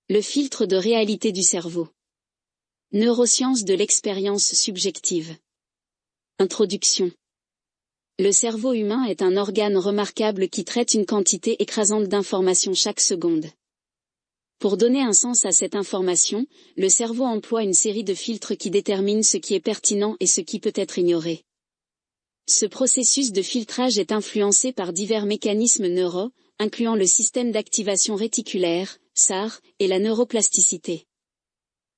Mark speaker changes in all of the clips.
Speaker 1: Le filtre de réalité du cerveau. Neurosciences de l'expérience subjective. Introduction. Le cerveau humain est un organe remarquable qui traite une quantité écrasante d'informations chaque seconde. Pour donner un sens à cette information, le cerveau emploie une série de filtres qui déterminent ce qui est pertinent et ce qui peut être ignoré. Ce processus de filtrage est influencé par divers mécanismes incluant le système d'activation réticulaire, SAR, et la neuroplasticité.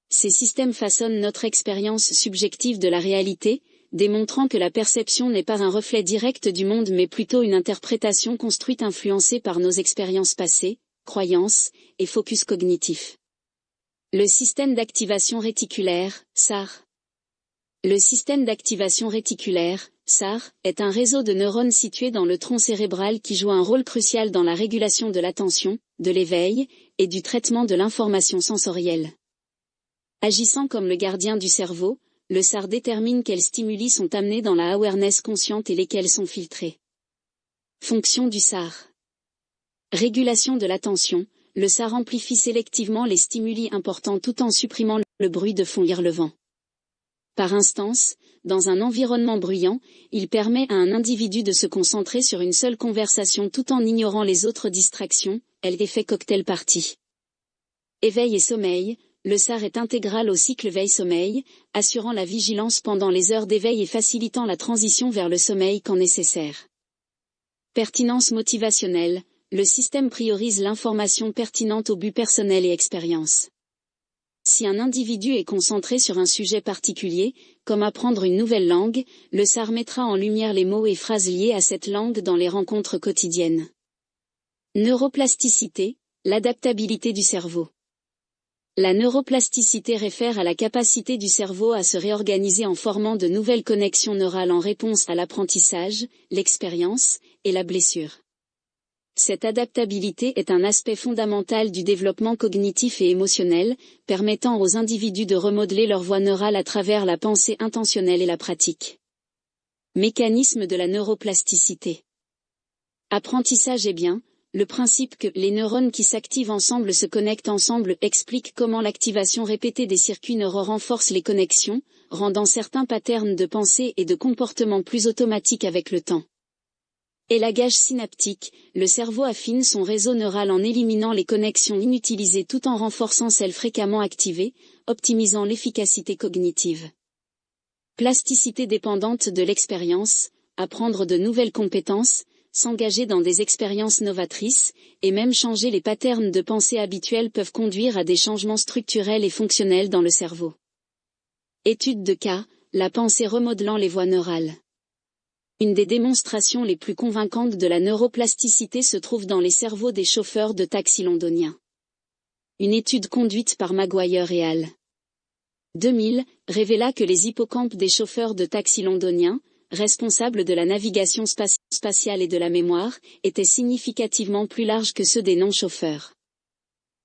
Speaker 1: Ces systèmes façonnent notre expérience subjective de la réalité, démontrant que la perception n'est pas un reflet direct du monde mais plutôt une interprétation construite influencée par nos expériences passées, croyances, et focus cognitif. Le système d'activation réticulaire, SAR. Le système d'activation réticulaire, SAR, est un réseau de neurones situé dans le tronc cérébral qui joue un rôle crucial dans la régulation de l'attention, de l'éveil, et du traitement de l'information sensorielle. Agissant comme le gardien du cerveau, le SAR détermine quels stimuli sont amenés dans la awareness consciente et lesquels sont filtrés. Fonction du SAR. Régulation de l'attention, le SAR amplifie sélectivement les stimuli importants tout en supprimant le bruit de fond irrelevant. Par instance, dans un environnement bruyant, il permet à un individu de se concentrer sur une seule conversation tout en ignorant les autres distractions, l'effet cocktail party. Éveil et sommeil, le SAR est intégral au cycle veille-sommeil, assurant la vigilance pendant les heures d'éveil et facilitant la transition vers le sommeil quand nécessaire. Pertinence motivationnelle, le système priorise l'information pertinente au but personnel et expérience. Si un individu est concentré sur un sujet particulier, comme apprendre une nouvelle langue, le SAR mettra en lumière les mots et phrases liés à cette langue dans les rencontres quotidiennes. Neuroplasticité, l'adaptabilité du cerveau. La neuroplasticité réfère à la capacité du cerveau à se réorganiser en formant de nouvelles connexions neurales en réponse à l'apprentissage, l'expérience, et la blessure. Cette adaptabilité est un aspect fondamental du développement cognitif et émotionnel, permettant aux individus de remodeler leur voie neurale à travers la pensée intentionnelle et la pratique. Mécanisme de la neuroplasticité. Apprentissage et bien, le principe que les neurones qui s'activent ensemble se connectent ensemble explique comment l'activation répétée des circuits neuraux renforce les connexions, rendant certains patterns de pensée et de comportement plus automatiques avec le temps. Élagage synaptique, le cerveau affine son réseau neural en éliminant les connexions inutilisées tout en renforçant celles fréquemment activées, optimisant l'efficacité cognitive. Plasticité dépendante de l'expérience, apprendre de nouvelles compétences, s'engager dans des expériences novatrices, et même changer les patterns de pensée habituels peuvent conduire à des changements structurels et fonctionnels dans le cerveau. Étude de cas, la pensée remodelant les voies neurales. Une des démonstrations les plus convaincantes de la neuroplasticité se trouve dans les cerveaux des chauffeurs de taxi londoniens. Une étude conduite par Maguire et al. 2000, révéla que les hippocampes des chauffeurs de taxi londoniens, responsables de la navigation spatiale et de la mémoire, étaient significativement plus larges que ceux des non-chauffeurs.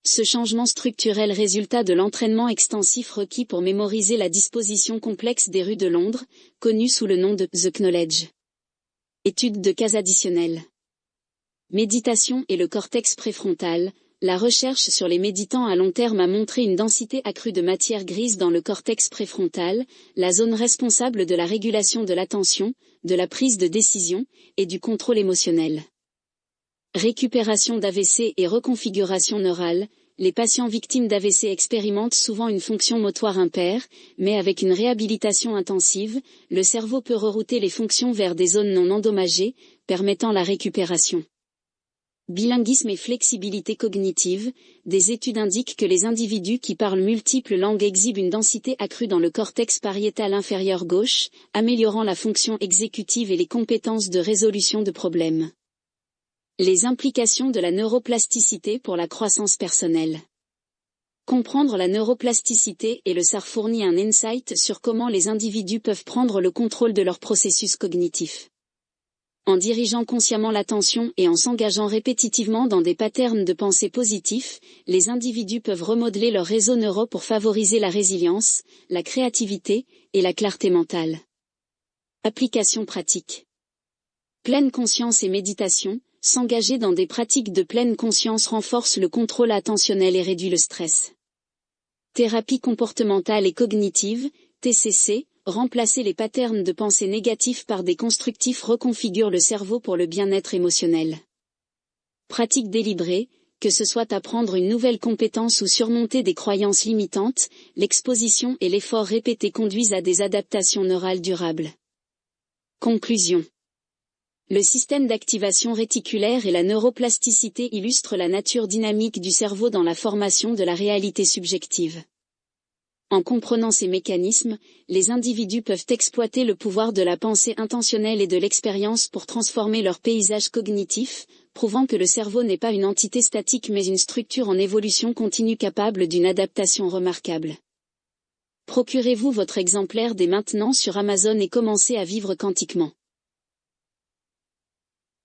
Speaker 1: Ce changement structurel résulta de l'entraînement extensif requis pour mémoriser la disposition complexe des rues de Londres, connue sous le nom de The Knowledge. Étude de cas additionnels. Méditation et le cortex préfrontal. La recherche sur les méditants à long terme a montré une densité accrue de matière grise dans le cortex préfrontal, la zone responsable de la régulation de l'attention, de la prise de décision, et du contrôle émotionnel. Récupération d'AVC et reconfiguration neurale. Les patients victimes d'AVC expérimentent souvent une fonction motoire impaire, mais avec une réhabilitation intensive, le cerveau peut rerouter les fonctions vers des zones non endommagées, permettant la récupération. Bilinguisme et flexibilité cognitive, des études indiquent que les individus qui parlent multiples langues exhibent une densité accrue dans le cortex pariétal inférieur gauche, améliorant la fonction exécutive et les compétences de résolution de problèmes. Les implications de la neuroplasticité pour la croissance personnelle. Comprendre la neuroplasticité et le SAR fournit un insight sur comment les individus peuvent prendre le contrôle de leur processus cognitif. En dirigeant consciemment l'attention et en s'engageant répétitivement dans des patterns de pensée positifs, les individus peuvent remodeler leur réseau neuraux pour favoriser la résilience, la créativité et la clarté mentale. Application pratique. Pleine conscience et méditation, s'engager dans des pratiques de pleine conscience renforce le contrôle attentionnel et réduit le stress. Thérapie comportementale et cognitive, TCC, remplacer les patterns de pensée négatifs par des constructifs reconfigure le cerveau pour le bien-être émotionnel. Pratique délibérée, que ce soit apprendre une nouvelle compétence ou surmonter des croyances limitantes, l'exposition et l'effort répété conduisent à des adaptations neurales durables. Conclusion. Le système d'activation réticulaire et la neuroplasticité illustrent la nature dynamique du cerveau dans la formation de la réalité subjective. En comprenant ces mécanismes, les individus peuvent exploiter le pouvoir de la pensée intentionnelle et de l'expérience pour transformer leur paysage cognitif, prouvant que le cerveau n'est pas une entité statique mais une structure en évolution continue capable d'une adaptation remarquable. Procurez-vous votre exemplaire dès maintenant sur Amazon et commencez à vivre quantiquement.